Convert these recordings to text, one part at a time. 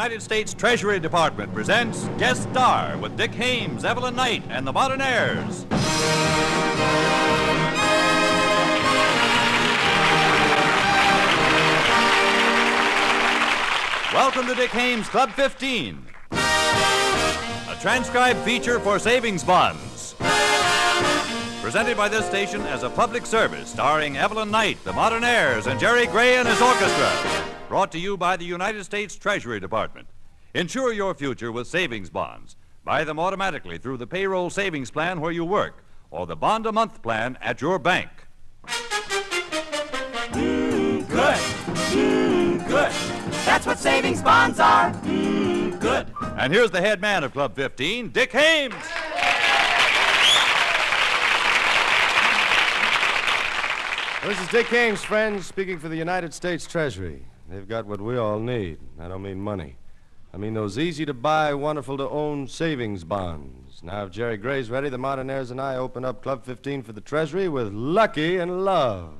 United States Treasury Department presents Guest Star with Dick Haymes, Evelyn Knight, and the Modernaires. Welcome to Dick Haymes Club 15, a transcribed feature for savings bonds. Presented by this station as a public service, starring Evelyn Knight, the Modernaires, and Jerry Gray and his orchestra. Brought to you by the United States Treasury Department. Insure your future with savings bonds. Buy them automatically through the payroll savings plan where you work, or the bond-a-month plan at your bank. Good. Good. That's what savings bonds are. Good. And here's the head man of Club 15, Dick Haymes. This is Dick Haymes, friends, speaking for the United States Treasury. They've got what we all need. I don't mean money. I mean those easy-to-buy, wonderful-to-own savings bonds. Now, if Jerry Gray's ready, the Modernaires and I open up Club 15 for the Treasury with Lucky in Love.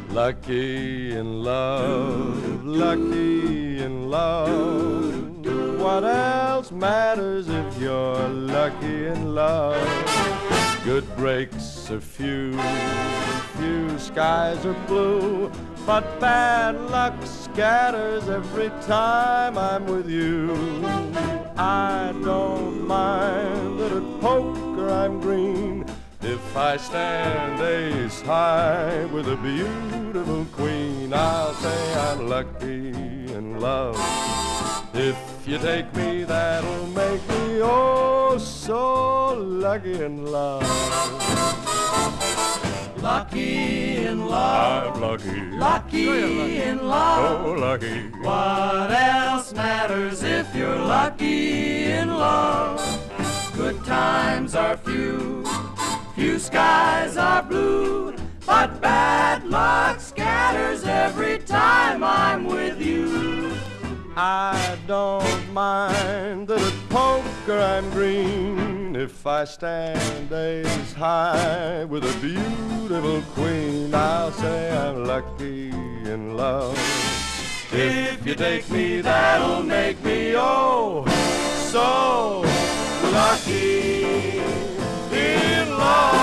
Lucky in love, lucky in love. What else matters if you're lucky in love? Good breaks are few skies are blue, but bad luck scatters every time I'm with you. I don't mind that at poker I'm green if I stand ace high with a beautiful queen. I'll say I'm lucky in love. If you take me, that'll make me oh so lucky in love. Lucky in love. I'm lucky. Lucky in love. Oh, lucky. What else matters if you're lucky in love? Good times are few skies are blue, but bad luck scatters every time I'm with you. I don't mind that at poker I'm green if I stand ace high with a beautiful queen. I'll say I'm lucky in love. If you take me, that'll make me oh so lucky in love.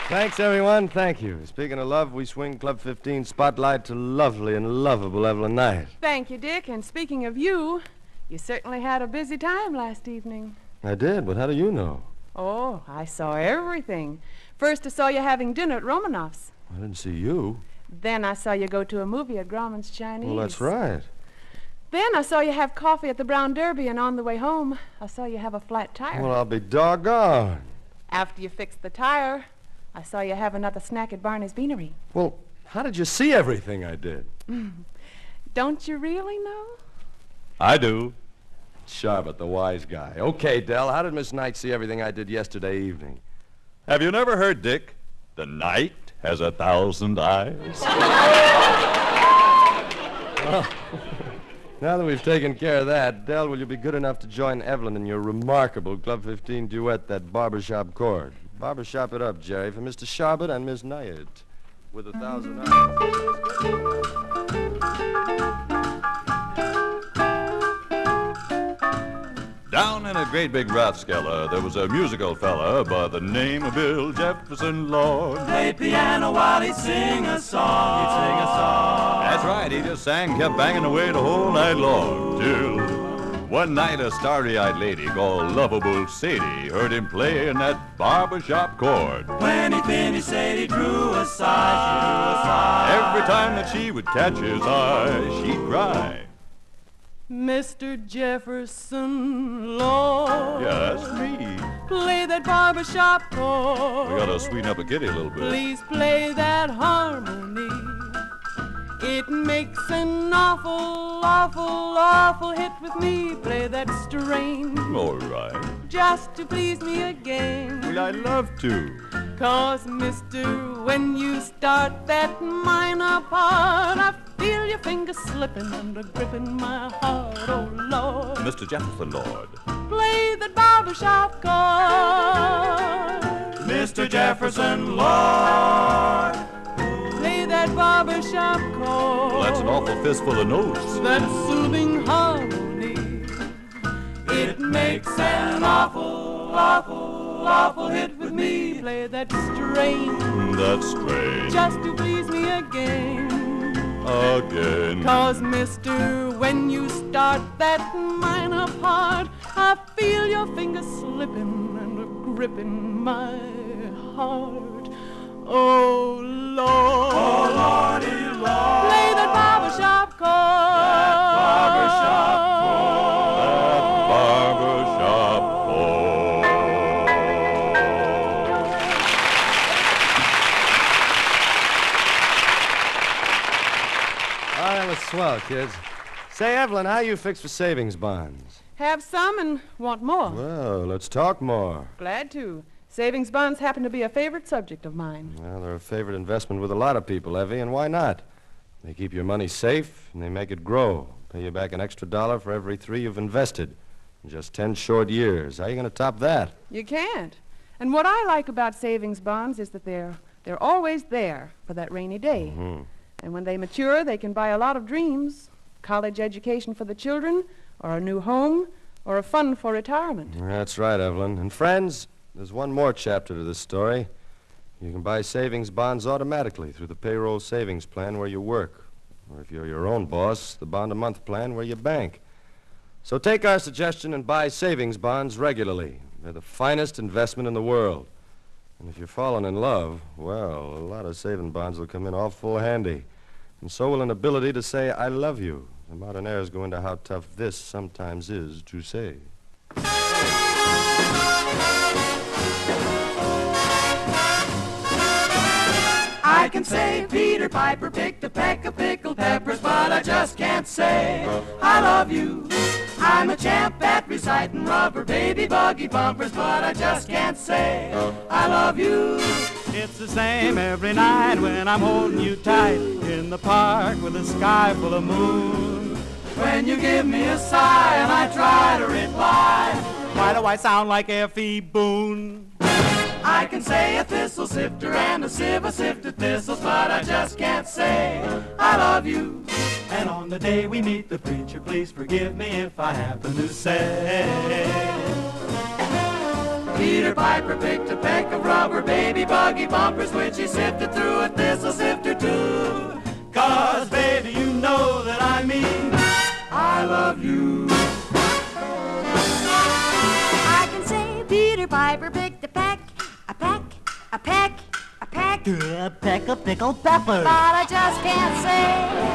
Thanks, everyone. Thank you. Speaking of love, we swing Club 15 spotlight to lovely and lovable Evelyn Knight. Thank you, Dick. And speaking of you, you certainly had a busy time last evening. I did, but how do you know? Oh, I saw everything. First, I saw you having dinner at Romanoff's. I didn't see you. Then I saw you go to a movie at Grauman's Chinese. Well, that's right. Then I saw you have coffee at the Brown Derby, and on the way home, I saw you have a flat tire. Well, I'll be doggone. After you fixed the tire, I saw you have another snack at Barney's Beanery. Well, how did you see everything I did? Don't you really know? I do. Sharbutt, the wise guy. Okay, Dell, how did Miss Knight see everything I did yesterday evening? Have you never heard, Dick? The night has 1,000 eyes. Well, now that we've taken care of that, Dell, will you be good enough to join Evelyn in your remarkable Club 15 duet, that barbershop chord? Barbershop it up, Jerry, for Mr. Sharbutt and Miss Knight with 1,000 eyes. Down in a great big Rathskeller, there was a musical fella by the name of Bill Jefferson Lord. Play piano while he'd sing a song. He'd sing a song. That's right, he just sang, kept banging away the whole night long, till one night a starry-eyed lady called Lovable Sadie heard him playing that barbershop chord. When he finished, Sadie drew a sigh. Every time that she would catch his eye, she'd cry. Mr. Jefferson Lord. Yeah, that's me. Play that barbershop chord. We gotta sweeten up a kitty a little bit. Please play that harmony. It makes an awful hit with me. Play that strain. All right. Just to please me again. Well, I'd love to. 'Cause, mister, when you start that minor part, I feel your fingers slipping and a gripping my heart, oh Lord. Mr. Jefferson, Lord. Play that barbershop chord. Mr. Jefferson, Lord. Play that barbershop chord. Well, that's an awful fistful of notes. That soothing harmony. It makes an awful, awful, awful hit with me. Play that strain. That's strange. Just to please me again. Again. 'Cause, mister, when you start that minor part, I feel your fingers slipping and gripping my heart. Oh, Lord. Oh, Lordy, Lord. Play that barbershop chord. Barbershop Barbershop chord. Oh, that was swell, kids. Say, Evelyn, how you fix for savings bonds? Have some and want more. Well, let's talk more. Glad to. Savings bonds happen to be a favorite subject of mine. Well, they're a favorite investment with a lot of people, Evie, and why not? They keep your money safe, and they make it grow. Pay you back an extra $1 for every 3 you've invested. In just 10 short years. How are you going to top that? You can't. And what I like about savings bonds is that they're always there for that rainy day. Mm-hmm. And when they mature, they can buy a lot of dreams. College education for the children, or a new home, or a fund for retirement. That's right, Evelyn. And friends, there's one more chapter to this story. You can buy savings bonds automatically through the payroll savings plan where you work. Or if you're your own boss, the bond-a-month plan where you bank. So take our suggestion and buy savings bonds regularly. They're the finest investment in the world. And if you're falling in love, well, a lot of saving bonds will come in awful handy. And so will an ability to say, I love you. The Modernaires go into how tough this sometimes is to say. I can say Peter Piper picked a peck of pickled peppers, but I just can't say I love you. I'm a champ at reciting rubber baby buggy bumpers, but I just can't say I love you. It's the same every night when I'm holding you tight in the park with a sky full of moon. When you give me a sigh and I try to reply, Why do I sound like F.E. Boone? I can say a thistle sifter and a sieve a sifted thistles, but I just can't say I love you. And on the day we meet the preacher, please forgive me if I happen to say Peter Piper picked a peck of rubber baby buggy bumpers, which he sifted through a thistle sifter too. 'Cause baby, you know that I mean I love you. I can say Peter Piper picked a peck a peck of pickled peppers. but I just can't say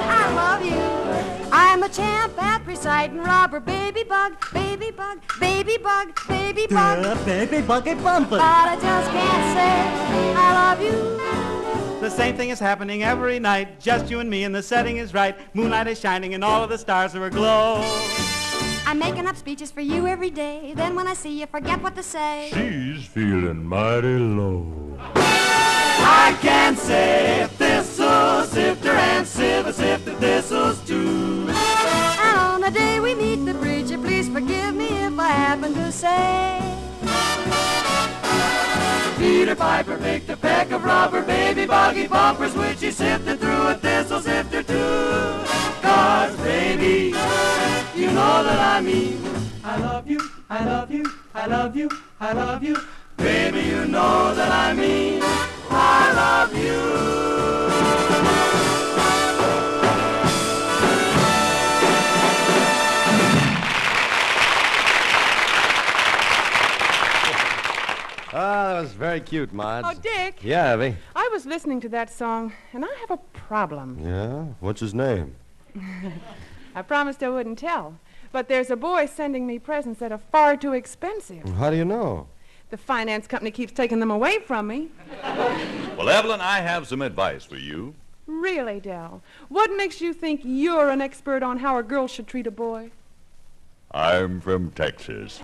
I love you. I'm a champ at reciting rubber baby bug, baby bug, baby bug, baby bug, Baby bucket bumpers. but I just can't say I love you. The same thing is happening every night, just you and me, and the setting is right. Moonlight is shining and all of the stars are aglow. I'm making up speeches for you every day. Then when I see you, forget what to say. She's feeling mighty low. I can say thistle sifter and sieve a sifted thistles too. And on the day we meet the preacher, please forgive me if I happen to say Peter Piper picked a peck of rubber baby buggy bumpers, which he sifted through a thistle sifter too. 'Cause baby, you know that I mean I love you, I love you, I love you, I love you. baby, you know that I mean I love you. Ah, that was very cute, Mads. Oh, Dick, Yeah, Evie. I was listening to that song, and I have a problem. Yeah? What's his name? I promised I wouldn't tell. But there's a boy sending me presents that are far too expensive. How do you know? The finance company keeps taking them away from me. Well, Evelyn, I have some advice for you. Really, Del? What makes you think you're an expert on how a girl should treat a boy? I'm from Texas.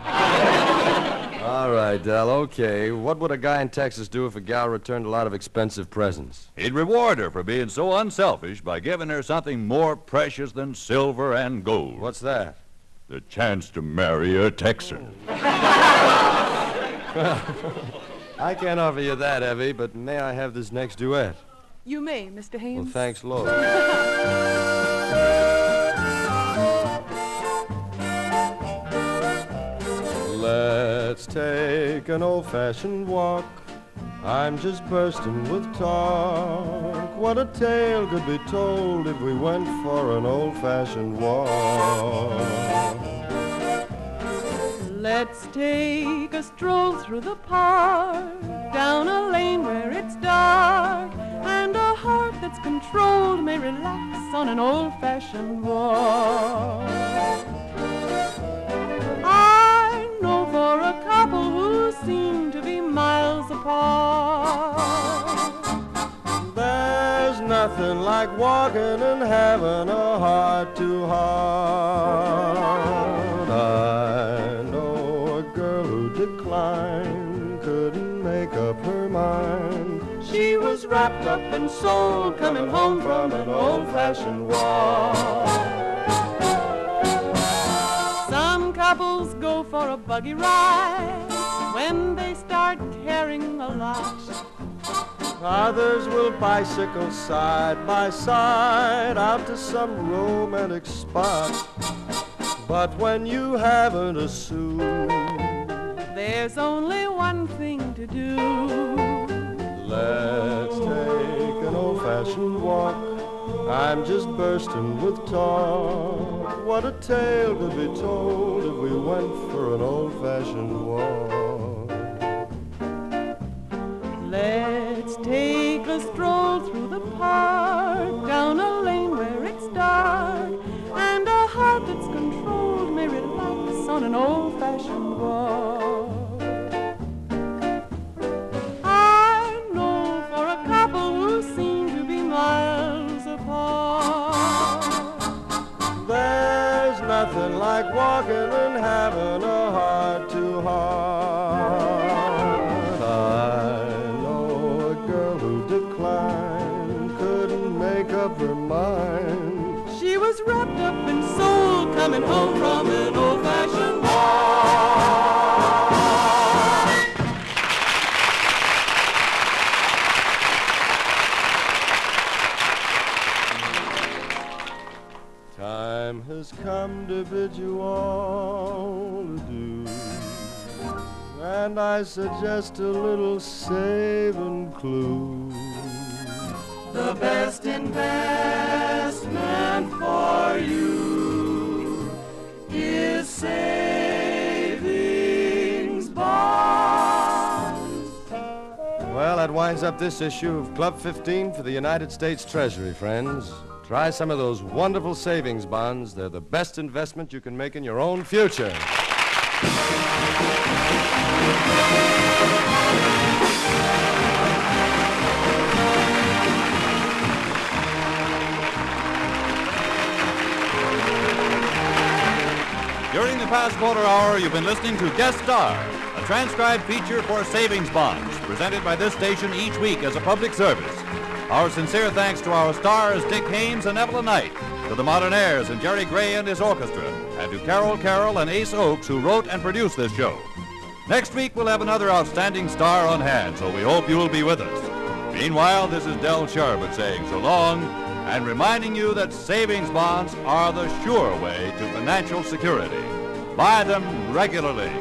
All right, Del, okay. What would a guy in Texas do if a gal returned a lot of expensive presents? He'd reward her for being so unselfish by giving her something more precious than silver and gold. What's that? The chance to marry a Texan. I can't offer you that, Evie, but may I have this next duet? You may, Mr. Haymes. Well, thanks, Lord. Let's take an old-fashioned walk. I'm just bursting with talk. What a tale could be told if we went for an old-fashioned walk. Let's take a stroll through the park, down a lane where it's dark, and a heart that's controlled may relax on an old-fashioned walk. I know for a couple who seem to be miles apart. There's nothing like walking and having a heart-to-heart. I know a girl who declined, couldn't make up her mind. She was wrapped up in soul, coming home from an old-fashioned walk. Some couples go for a buggy ride when they start caring a lot. Others will bicycle side by side out to some romantic spot. But when you haven't a sou, there's only one thing to do. Let's take an old-fashioned walk. I'm just bursting with talk. What a tale could be told if we went for an old-fashioned walk. Let's take a stroll through the park, down a lane where it's dark, and a heart that's controlled may relax on an old-fashioned walk. I know for a couple who seem to be miles apart. There's nothing like walking and having a heart-to-heart. I know a girl who declined, couldn't make up her mind. She was wrapped up in soul, coming home from an old-fashioned walk. Time has come to bid you all adieu, and I suggest a little saving clue. The best investment for you is savings bonds. Well, that winds up this issue of Club 15 for the United States Treasury, friends. Try some of those wonderful savings bonds. They're the best investment you can make in your own future. During the past quarter hour, you've been listening to Guest Star, a transcribed feature for savings bonds, presented by this station each week as a public service. Our sincere thanks to our stars, Dick Haymes and Evelyn Knight, to the Modernaires and Jerry Gray and his orchestra, and to Carol Carroll and Ace Oakes, who wrote and produced this show. Next week, we'll have another outstanding star on hand, so we hope you'll be with us. Meanwhile, this is Del Sharbutt saying so long, and reminding you that savings bonds are the sure way to financial security. Buy them regularly.